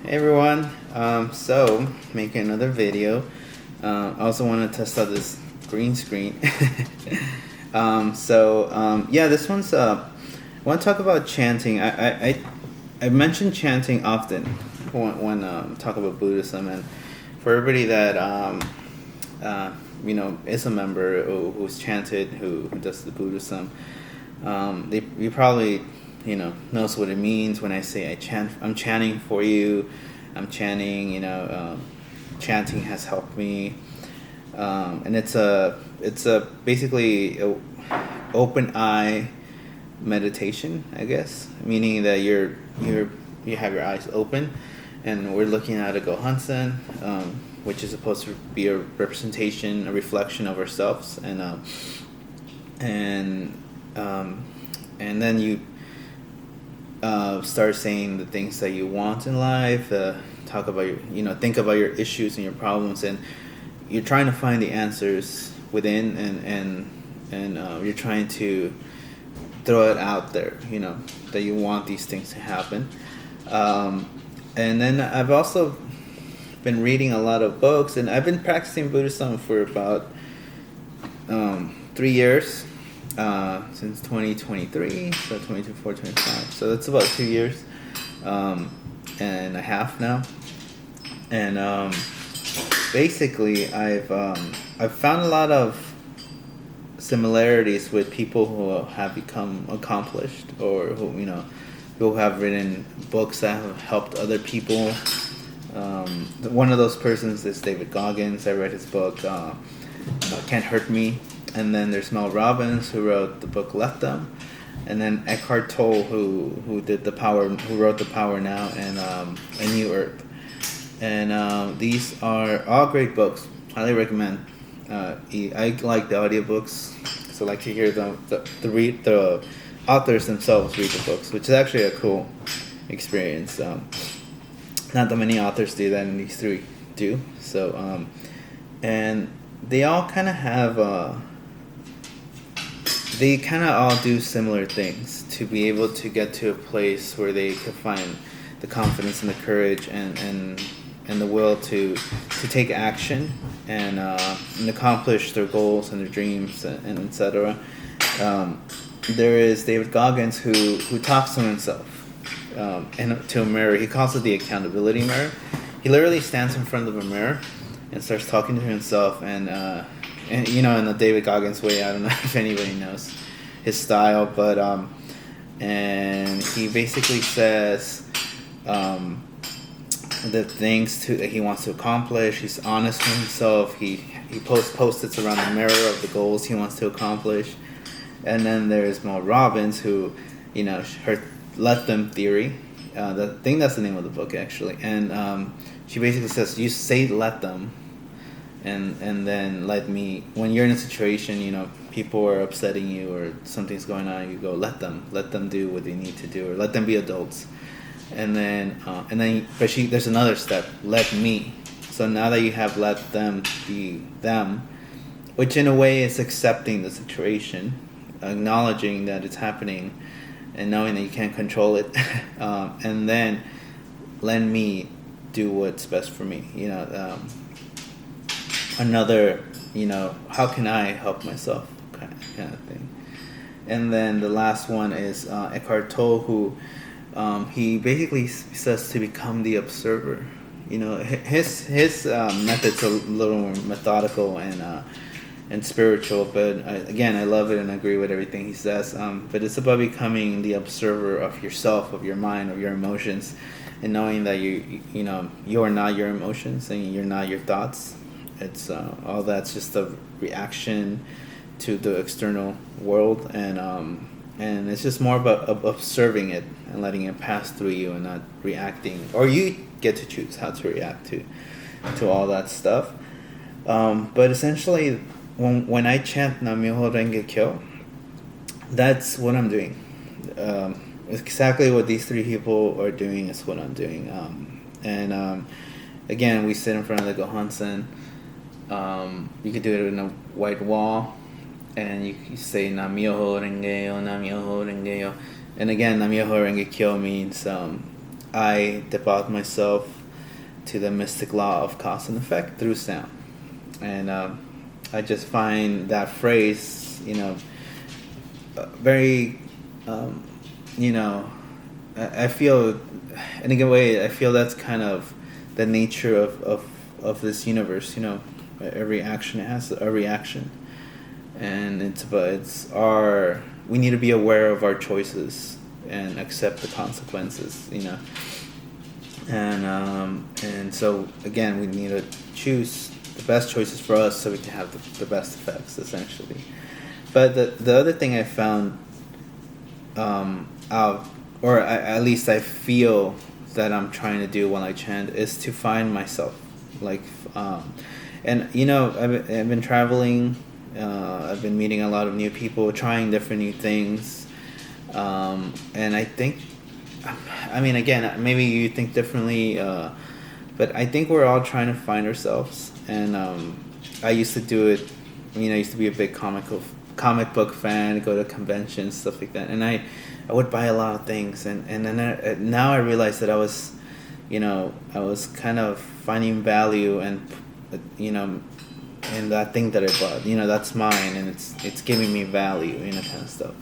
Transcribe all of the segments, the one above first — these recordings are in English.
Hey everyone, so making another video. I also want to test out this green screen. This one's I want to talk about chanting. I mention chanting often when talk about Buddhism, and for everybody that is a member who's chanted, who does the Buddhism, you probably knows what it means when I say I'm chanting for you. I'm chanting, chanting has helped me, and it's a basically a open eye meditation, I guess, meaning that you have your eyes open, and we're looking at a Gohansen, which is supposed to be a representation, a reflection of ourselves, and then you start saying the things that you want in life. Talk about think about your issues and your problems, and you're trying to find the answers within, and you're trying to throw it out there. That you want these things to happen. And then I've also been reading a lot of books, and I've been practicing Buddhism for about 3 years. Since 2023, so 2024, 25. So that's about 2 years and a half now. And basically, I've found a lot of similarities with people who have become accomplished, or who have written books that have helped other people. One of those persons is David Goggins. I read his book, Can't Hurt Me. And then there's Mel Robbins, who wrote the book Let Them, and then Eckhart Tolle, who wrote The Power Now and A New Earth. And these are all great books. Highly recommend. I like the audiobooks, so I like to hear the authors themselves read the books, which is actually a cool experience. Not that many authors do that, and these three do. So, and they all kind of have. They kind of all do similar things to be able to get to a place where they can find the confidence and the courage and the will to take action and accomplish their goals and their dreams and etc. There is David Goggins who talks to himself and to a mirror. He calls it the accountability mirror. He literally stands in front of a mirror and starts talking to himself, and in the David Goggins way. I don't know if anybody knows his style, but and he basically says the things that he wants to accomplish. He's honest with himself. He posts Post-its around the mirror of the goals he wants to accomplish. And then there's Mel Robbins, who her Let Them theory. I think that's the name of the book, actually. And she basically says, you say let them, and then let me. When you're in a situation, people are upsetting you or something's going on, you go let them do what they need to do, or let them be adults. And then there's another step, let me. So now that you have let them be them, which in a way is accepting the situation, acknowledging that it's happening, and knowing that you can't control it, and then let me do what's best for me. Another, how can I help myself kind of thing. And then the last one is Eckhart Tolle, who he basically says to become the observer. His method's a little more methodical and spiritual, but I love it and agree with everything he says. But it's about becoming the observer of yourself, of your mind, of your emotions, and knowing that you are not your emotions and you're not your thoughts. It's all that's just a reaction to the external world, and it's just more about observing it and letting it pass through you and not reacting. Or you get to choose how to react to all that stuff. But essentially, when I chant Nam-myoho Renge Kyo, that's what I'm doing. Exactly what these three people are doing is what I'm doing. Again, we sit in front of the Gohansen. You could do it in a white wall, and you say Nam-myoho Renge-yo, Nam-myoho Renge-yo. And again, Nam-myoho Renge Kyo means I depart myself to the mystic law of cause and effect through sound. And I just find that phrase, very, I feel, in a good way, I feel that's kind of the nature of this universe. Every action has a reaction, and we need to be aware of our choices and accept the consequences. And so again, we need to choose the best choices for us so we can have the best effects, essentially. But the other thing I found out, or at least I feel that I'm trying to do while I chant, is to find myself. And I've been traveling, I've been meeting a lot of new people, trying different new things, and I think, again, maybe you think differently, but I think we're all trying to find ourselves. And I used to do it. I used to be a big comic book fan, go to conventions, stuff like that, and I would buy a lot of things, and then now I realized that I was kind of finding value and in that thing that I bought. That's mine, and it's giving me value, kind of stuff.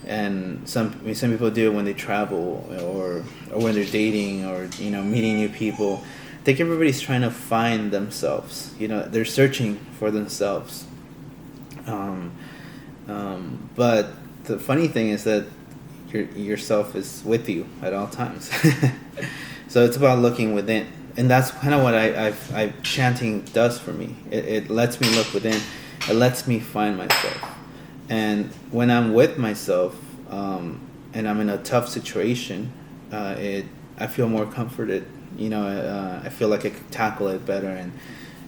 And some people do it when they travel, or when they're dating, or meeting new people. I think everybody's trying to find themselves. They're searching for themselves. But the funny thing is that yourself is with you at all times. So it's about looking within, and that's kind of what I chanting does for me. It lets me look within. It lets me find myself. And when I'm with myself, and I'm in a tough situation, I feel more comforted. I feel like I could tackle it better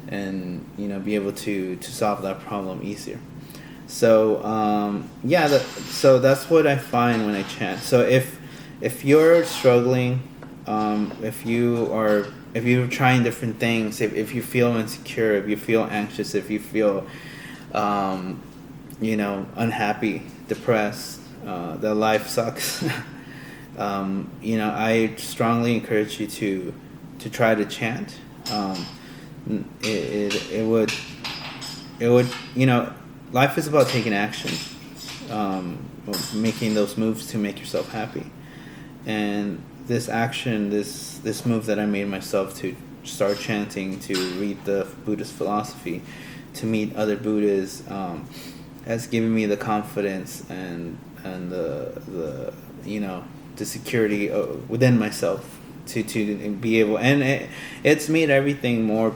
and be able to solve that problem easier. So so that's what I find when I chant. So if you're struggling, if you're trying different things, if you feel insecure, if you feel anxious, if you feel unhappy, depressed, that life sucks, I strongly encourage you to try to chant. It would life is about taking action, making those moves to make yourself happy. And this action, this move that I made myself to start chanting, to read the Buddhist philosophy, to meet other Buddhas, has given me the confidence and the security within myself to be able, and it's made everything more,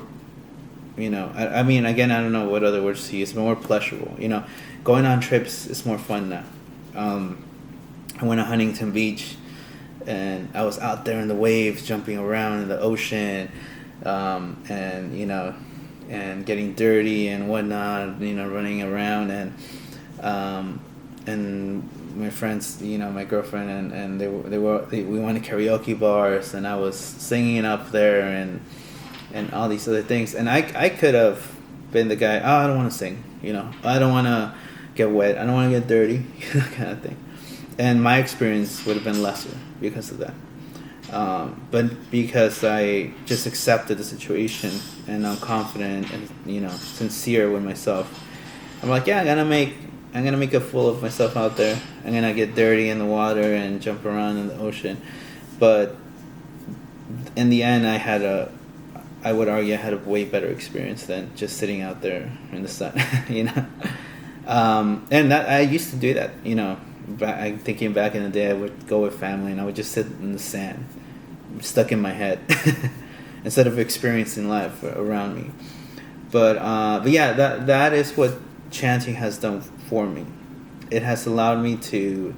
again, I don't know what other words to use, but more pleasurable. Going on trips is more fun now. I went to Huntington Beach, and I was out there in the waves, jumping around in the ocean, and getting dirty and whatnot, running around, and my friends, my girlfriend and we went to karaoke bars, and I was singing up there and all these other things, and I could have been the guy, I don't want to sing, I don't want to get wet, I don't want to get dirty, kind of thing, and my experience would have been lesser because of that. But because I just accepted the situation, and I'm confident and sincere with myself, I'm like, yeah, I'm gonna make a fool of myself out there. I'm gonna get dirty in the water and jump around in the ocean. But in the end, I would argue I had a way better experience than just sitting out there in the sun, and that I used to do that, I'm thinking back in the day, I would go with family and I would just sit in the sand, stuck in my head, instead of experiencing life around me. But yeah, that is what chanting has done for me. It has allowed me to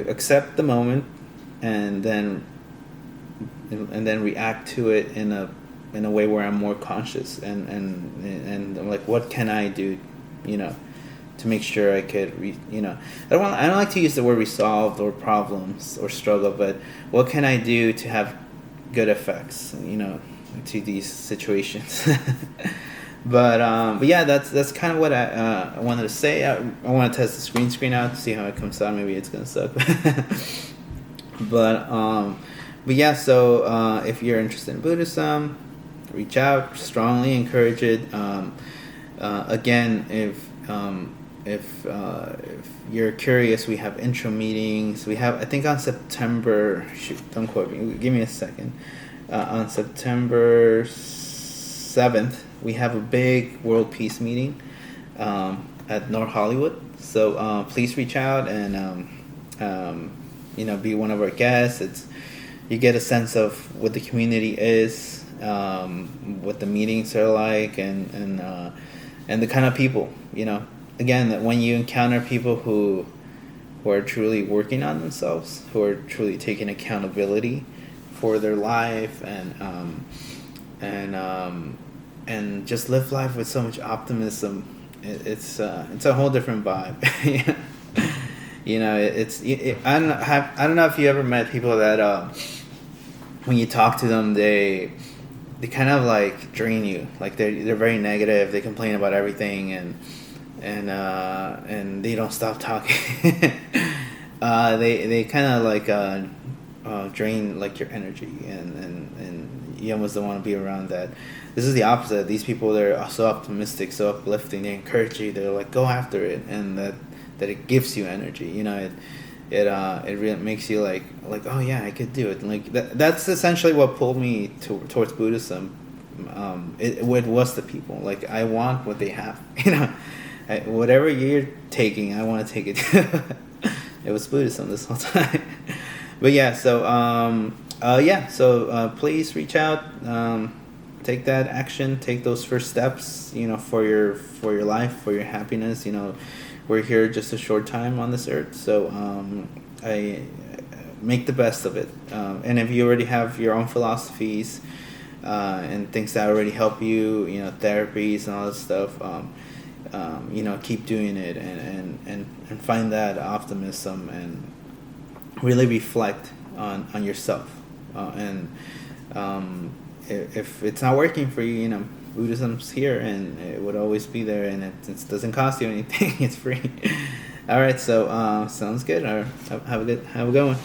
accept the moment and then react to it in a way where I'm more conscious and I'm like, what can I do, to make sure I could, I don't like to use the word resolved or problems or struggle, but what can I do to have good effects, to these situations. But yeah, that's kind of what I wanted to say. I want to test the screen out to see how it comes out. Maybe it's gonna suck. But yeah, so if you're interested in Buddhism, reach out. Strongly encourage it. Again, if you're curious, we have intro meetings. We have, I think, on September. Shoot, don't quote me. Give me a second. On September 7th, we have a big world peace meeting at North Hollywood. So please reach out and be one of our guests. You get a sense of what the community is, what the meetings are like, and the kind of people, Again, that when you encounter people who are truly working on themselves, who are truly taking accountability for their life, and just live life with so much optimism, it's a whole different vibe. I don't know if you ever met people that when you talk to them, they kind of like drain you. Like they're very negative. They complain about everything, and they don't stop talking. They kind of like drain like your energy, and you almost don't want to be around that. This is the opposite. These people, they're so optimistic, so uplifting. They encourage you. They're like, go after it, and that it gives you energy. It really makes you like oh yeah, I could do it. Like that's essentially what pulled me towards Buddhism. It was the people. Like I want what they have. Whatever you're taking, I want to take it. It was Buddhism this whole time. But yeah, so please reach out. Take that action. Take those first steps. For your life, for your happiness. We're here just a short time on this earth, so I make the best of it. And if you already have your own philosophies and things that already help you, therapies and all that stuff, keep doing it and find that optimism and really reflect on yourself. If it's not working for you, Buddhism's here and it would always be there, and it doesn't cost you anything. It's free. All right, so sounds good. All right, have a good one.